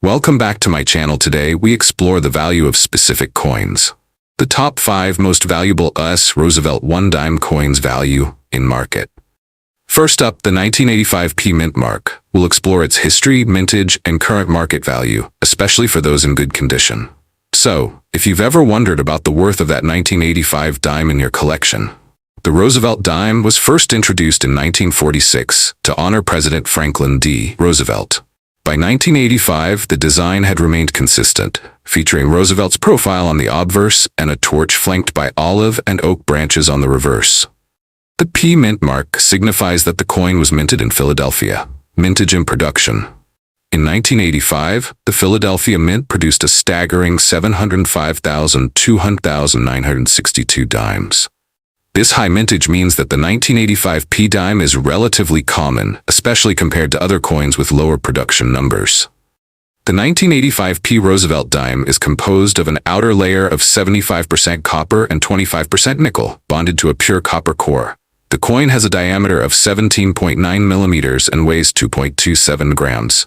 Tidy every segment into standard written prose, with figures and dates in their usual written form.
Welcome back to my channel. Today we explore the value of specific coins. The top 5 most valuable U.S. Roosevelt 1 dime coins value in market. First up, the 1985 P mint mark. We'll explore its history, mintage, and current market value, especially for those in good condition. So, if you've ever wondered about the worth of that 1985 dime in your collection, the Roosevelt dime was first introduced in 1946 to honor President Franklin D. Roosevelt. By 1985, the design had remained consistent, featuring Roosevelt's profile on the obverse and a torch flanked by olive and oak branches on the reverse. The P mint mark signifies that the coin was minted in Philadelphia. Mintage and production. In 1985, the Philadelphia Mint produced a staggering 705,962 dimes. This high mintage means that the 1985 P dime is relatively common, especially compared to other coins with lower production numbers. The 1985 P Roosevelt dime is composed of an outer layer of 75% copper and 25% nickel, bonded to a pure copper core. The coin has a diameter of 17.9 millimeters and weighs 2.27 grams.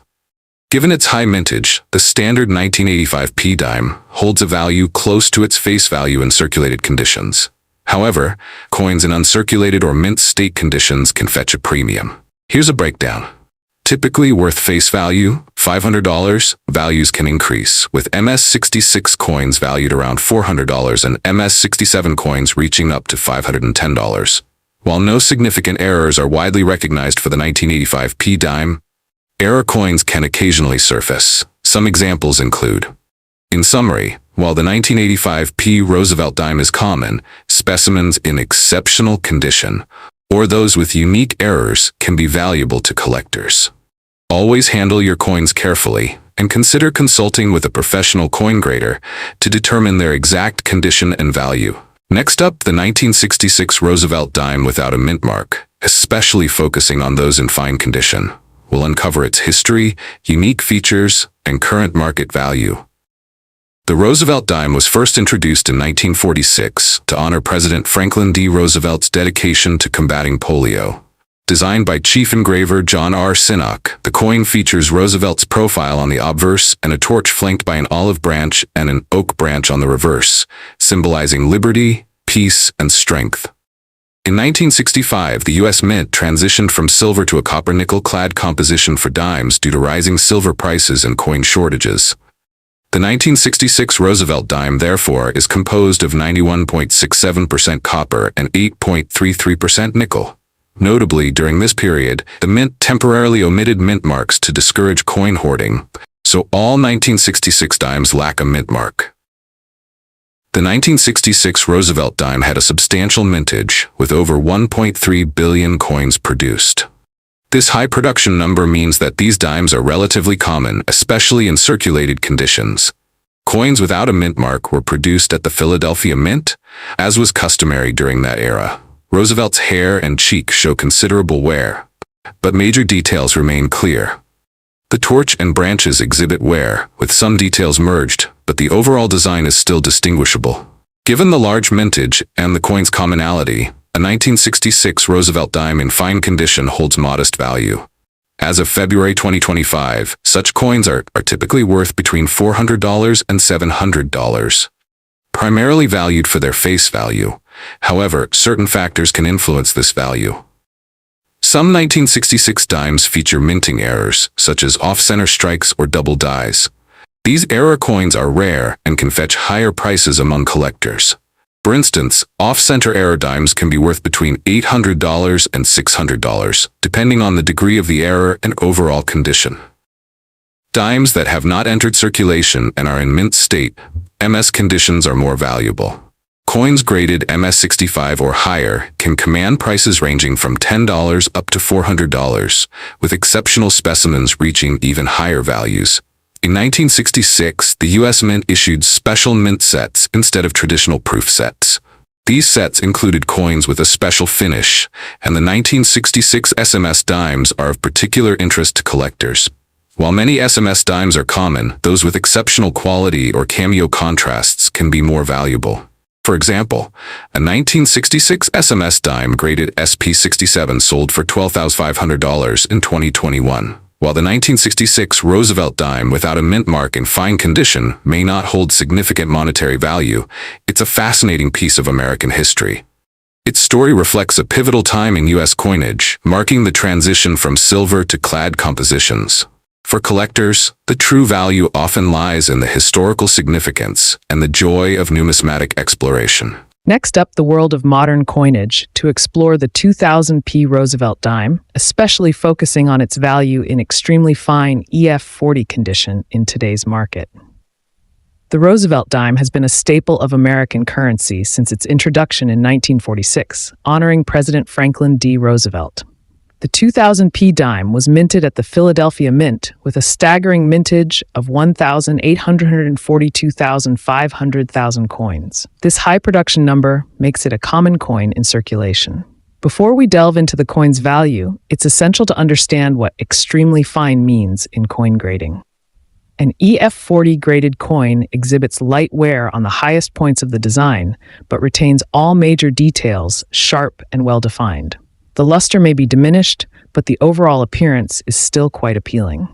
Given its high mintage, the standard 1985 P dime holds a value close to its face value in circulated conditions. However, coins in uncirculated or mint state conditions can fetch a premium. Here's a breakdown. Typically worth face value, $500, values can increase, with MS-66 coins valued around $400 and MS-67 coins reaching up to $510. While no significant errors are widely recognized for the 1985 P dime, error coins can occasionally surface. Some examples include: in summary, while the 1985 P Roosevelt dime is common, specimens in exceptional condition, or those with unique errors, can be valuable to collectors. Always handle your coins carefully, and consider consulting with a professional coin grader to determine their exact condition and value. Next up, the 1966 Roosevelt dime without a mint mark, especially focusing on those in fine condition. We'll uncover its history, unique features, and current market value. The Roosevelt dime was first introduced in 1946 to honor President Franklin D. Roosevelt's dedication to combating polio. Designed by Chief Engraver John R. Sinnock, the coin features Roosevelt's profile on the obverse and a torch flanked by an olive branch and an oak branch on the reverse, symbolizing liberty, peace, and strength. In 1965, the U.S. Mint transitioned from silver to a copper-nickel-clad composition for dimes due to rising silver prices and coin shortages. The 1966 Roosevelt dime, therefore, is composed of 91.67% copper and 8.33% nickel. Notably, during this period, the Mint temporarily omitted mint marks to discourage coin hoarding, so all 1966 dimes lack a mint mark. The 1966 Roosevelt dime had a substantial mintage, with over 1.3 billion coins produced. This high production number means that these dimes are relatively common, especially in circulated conditions. Coins without a mint mark were produced at the Philadelphia Mint, as was customary during that era. Roosevelt's hair and cheek show considerable wear, but major details remain clear. The torch and branches exhibit wear, with some details merged, but the overall design is still distinguishable. Given the large mintage and the coin's commonality, a 1966 Roosevelt dime in fine condition holds modest value. As of February 2025, such coins are typically worth between $400 and $700, primarily valued for their face value. However, certain factors can influence this value. Some 1966 dimes feature minting errors, such as off-center strikes or double dies. These error coins are rare and can fetch higher prices among collectors. For instance, off-center error dimes can be worth between $800 and $600, depending on the degree of the error and overall condition. Dimes that have not entered circulation and are in mint state, MS conditions, are more valuable. Coins graded MS-65 or higher can command prices ranging from $10 up to $400, with exceptional specimens reaching even higher values. In 1966, the U.S. Mint issued special mint sets instead of traditional proof sets. These sets included coins with a special finish, and the 1966 SMS dimes are of particular interest to collectors. While many SMS dimes are common, those with exceptional quality or cameo contrasts can be more valuable. For example, a 1966 SMS dime graded SP67 sold for $12,500 in 2021. While the 1966 Roosevelt dime without a mint mark in fine condition may not hold significant monetary value, it's a fascinating piece of American history. Its story reflects a pivotal time in U.S. coinage, marking the transition from silver to clad compositions. For collectors, the true value often lies in the historical significance and the joy of numismatic exploration. Next up, the world of modern coinage to explore the 2000p Roosevelt dime, especially focusing on its value in extremely fine EF40 condition in today's market. The Roosevelt dime has been a staple of American currency since its introduction in 1946, honoring President Franklin D. Roosevelt. The 2000p dime was minted at the Philadelphia Mint with a staggering mintage of 1,842,500 coins. This high production number makes it a common coin in circulation. Before we delve into the coin's value, it's essential to understand what extremely fine means in coin grading. An EF40 graded coin exhibits light wear on the highest points of the design, but retains all major details sharp and well-defined. The luster may be diminished, but the overall appearance is still quite appealing.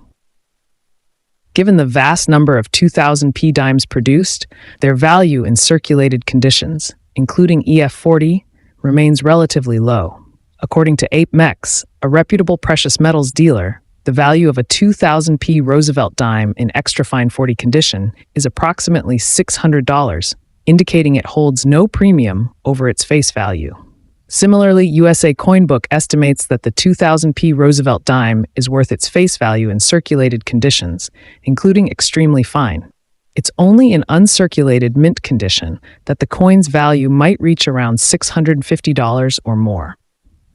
Given the vast number of 2000p dimes produced, their value in circulated conditions, including EF40, remains relatively low. According to ApeMex, a reputable precious metals dealer, the value of a 2000p Roosevelt dime in extra fine 40 condition is approximately $600, indicating it holds no premium over its face value. Similarly, USA Coinbook estimates that the 2000p Roosevelt dime is worth its face value in circulated conditions, including extremely fine. It's only in uncirculated mint condition that the coin's value might reach around $650 or more.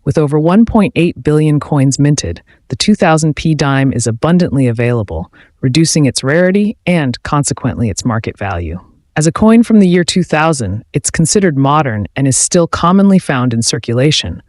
With over 1.8 billion coins minted, the 2000p dime is abundantly available, reducing its rarity and, consequently, its market value. As a coin from the year 2000, it's considered modern and is still commonly found in circulation,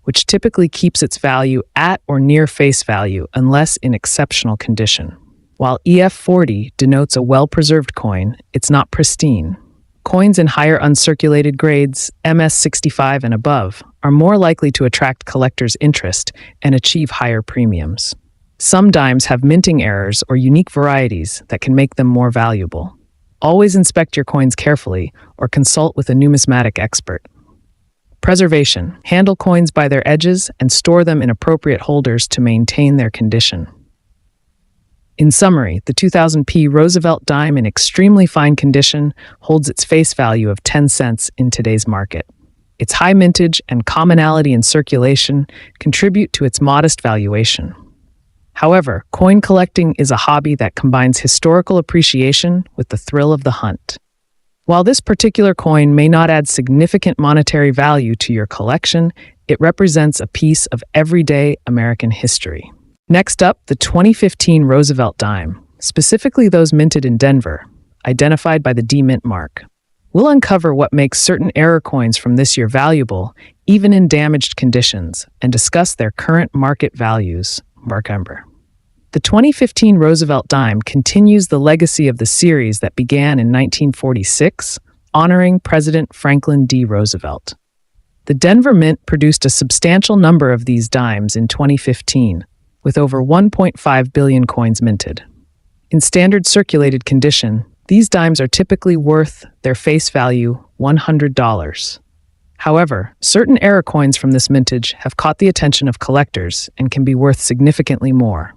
which typically keeps its value at or near face value unless in exceptional condition. While EF40 denotes a well-preserved coin, it's not pristine. Coins in higher uncirculated grades, MS65 and above, are more likely to attract collectors' interest and achieve higher premiums. Some dimes have minting errors or unique varieties that can make them more valuable. Always inspect your coins carefully or consult with a numismatic expert. Preservation. Handle coins by their edges and store them in appropriate holders to maintain their condition. In summary, the 2000p Roosevelt dime in extremely fine condition holds its face value of 10 cents in today's market. Its high mintage and commonality in circulation contribute to its modest valuation. However, coin collecting is a hobby that combines historical appreciation with the thrill of the hunt. While this particular coin may not add significant monetary value to your collection, it represents a piece of everyday American history. Next up, the 2015 Roosevelt dime, specifically those minted in Denver, identified by the D-Mint mark. We'll uncover what makes certain error coins from this year valuable, even in damaged conditions, and discuss their current market values. Markember. The 2015 Roosevelt dime continues the legacy of the series that began in 1946, honoring President Franklin D. Roosevelt. The Denver Mint produced a substantial number of these dimes in 2015, with over 1.5 billion coins minted. In standard circulated condition, these dimes are typically worth their face value $100. However, certain error coins from this mintage have caught the attention of collectors and can be worth significantly more.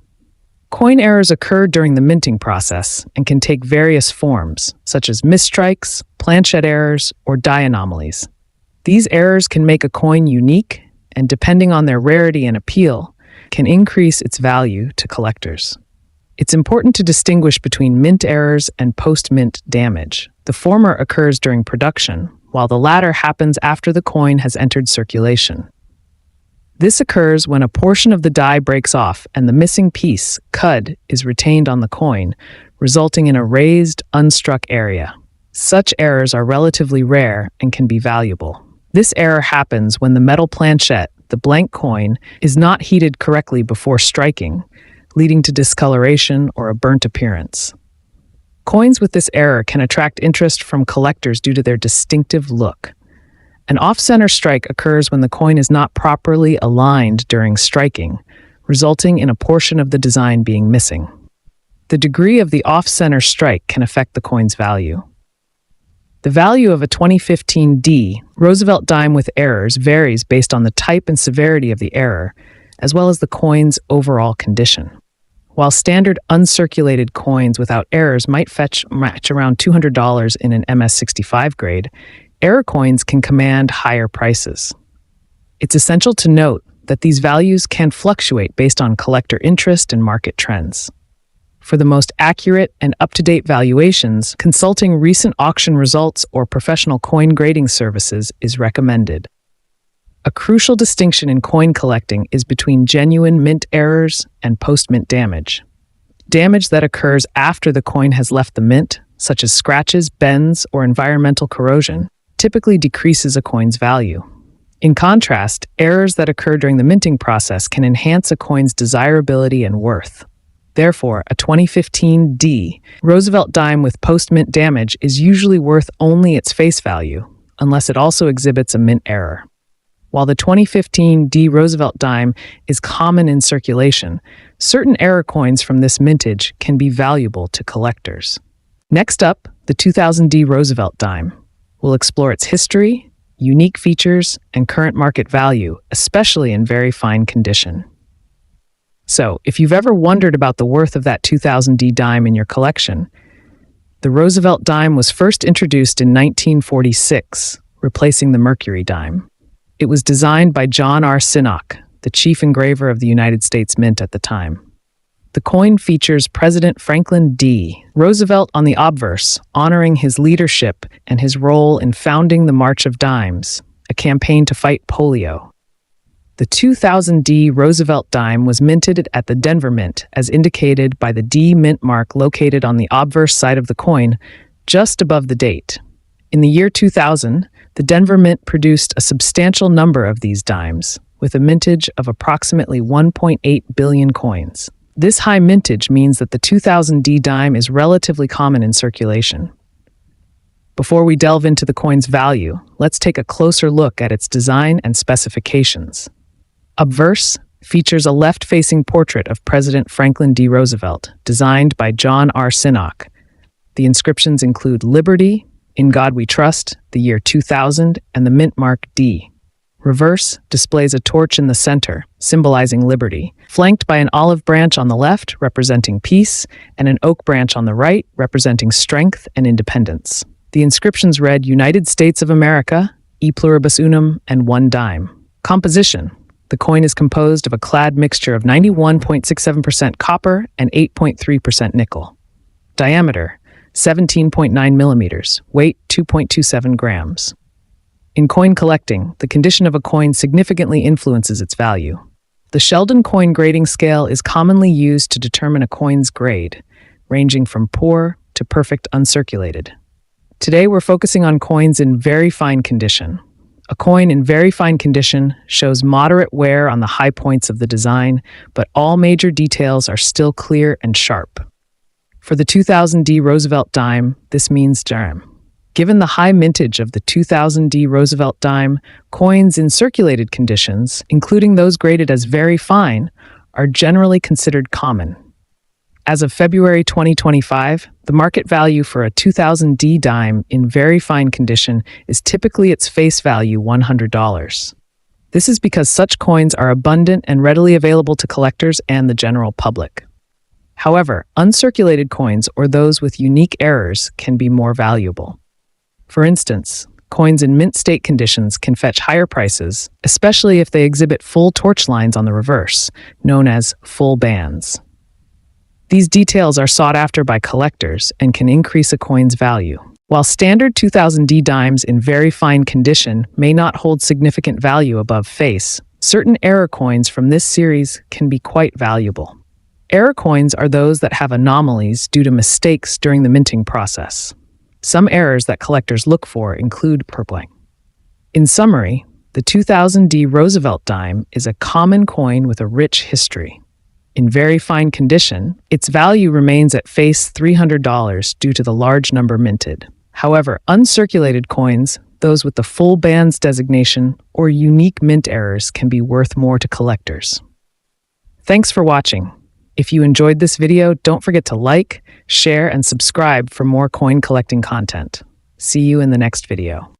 Coin errors occur during the minting process and can take various forms, such as misstrikes, planchette errors, or die anomalies. These errors can make a coin unique and, depending on their rarity and appeal, can increase its value to collectors. It's important to distinguish between mint errors and post-mint damage. The former occurs during production, while the latter happens after the coin has entered circulation. This occurs when a portion of the die breaks off and the missing piece, cud, is retained on the coin, resulting in a raised, unstruck area. Such errors are relatively rare and can be valuable. This error happens when the metal planchette, the blank coin, is not heated correctly before striking, leading to discoloration or a burnt appearance. Coins with this error can attract interest from collectors due to their distinctive look. An off-center strike occurs when the coin is not properly aligned during striking, resulting in a portion of the design being missing. The degree of the off-center strike can affect the coin's value. The value of a 2015 D Roosevelt dime with errors varies based on the type and severity of the error, as well as the coin's overall condition. While standard uncirculated coins without errors might match around $200 in an MS-65 grade, error coins can command higher prices. It's essential to note that these values can fluctuate based on collector interest and market trends. For the most accurate and up-to-date valuations, consulting recent auction results or professional coin grading services is recommended. A crucial distinction in coin collecting is between genuine mint errors and post-mint damage. Damage that occurs after the coin has left the mint, such as scratches, bends, or environmental corrosion, typically decreases a coin's value. In contrast, errors that occur during the minting process can enhance a coin's desirability and worth. Therefore, a 2015 D Roosevelt dime with post-mint damage is usually worth only its face value, unless it also exhibits a mint error. While the 2015 D Roosevelt dime is common in circulation, certain error coins from this mintage can be valuable to collectors. Next up, the 2000 D Roosevelt dime. We'll explore its history, unique features, and current market value, especially in very fine condition. So, if you've ever wondered about the worth of that 2000 D dime in your collection, the Roosevelt dime was first introduced in 1946, replacing the Mercury dime. It was designed by John R. Sinnock, the chief engraver of the United States Mint at the time. The coin features President Franklin D. Roosevelt on the obverse, honoring his leadership and his role in founding the March of Dimes, a campaign to fight polio. The 2000 D Roosevelt dime was minted at the Denver Mint, as indicated by the D mint mark located on the obverse side of the coin, just above the date. In the year 2000, the Denver Mint produced a substantial number of these dimes, with a mintage of approximately 1.8 billion coins. This high mintage means that the 2000 D dime is relatively common in circulation. Before we delve into the coin's value, let's take a closer look at its design and specifications. Obverse features a left-facing portrait of President Franklin D. Roosevelt, designed by John R. Sinnock. The inscriptions include Liberty, In God We Trust, the year 2000, and the mint mark D. Reverse displays a torch in the center, symbolizing liberty, flanked by an olive branch on the left, representing peace, and an oak branch on the right, representing strength and independence. The inscriptions read United States of America, E pluribus unum, and 1 dime. Composition. The coin is composed of a clad mixture of 91.67% copper and 8.3% nickel. Diameter. 17.9 millimeters, weight 2.27 grams. In coin collecting, the condition of a coin significantly influences its value. The Sheldon coin grading scale is commonly used to determine a coin's grade, ranging from poor to perfect uncirculated. Today we're focusing on coins in very fine condition. A coin in very fine condition shows moderate wear on the high points of the design, but all major details are still clear and sharp. For the 2000 D Roosevelt dime, this means dime. Given the high mintage of the 2000 D Roosevelt dime, coins in circulated conditions, including those graded as very fine, are generally considered common. As of February 2025, the market value for a 2000 D dime in very fine condition is typically its face value $100. This is because such coins are abundant and readily available to collectors and the general public. However, uncirculated coins or those with unique errors can be more valuable. For instance, coins in mint state conditions can fetch higher prices, especially if they exhibit full torch lines on the reverse, known as full bands. These details are sought after by collectors and can increase a coin's value. While standard 2000 D dimes in very fine condition may not hold significant value above face, certain error coins from this series can be quite valuable. Error coins are those that have anomalies due to mistakes during the minting process. Some errors that collectors look for include purpling. In summary, the 2000 D Roosevelt dime is a common coin with a rich history. In very fine condition, its value remains at face $300 due to the large number minted. However, uncirculated coins, those with the full bands designation, or unique mint errors can be worth more to collectors. Thanks for watching. If you enjoyed this video, don't forget to like, share, and subscribe for more coin collecting content. See you in the next video.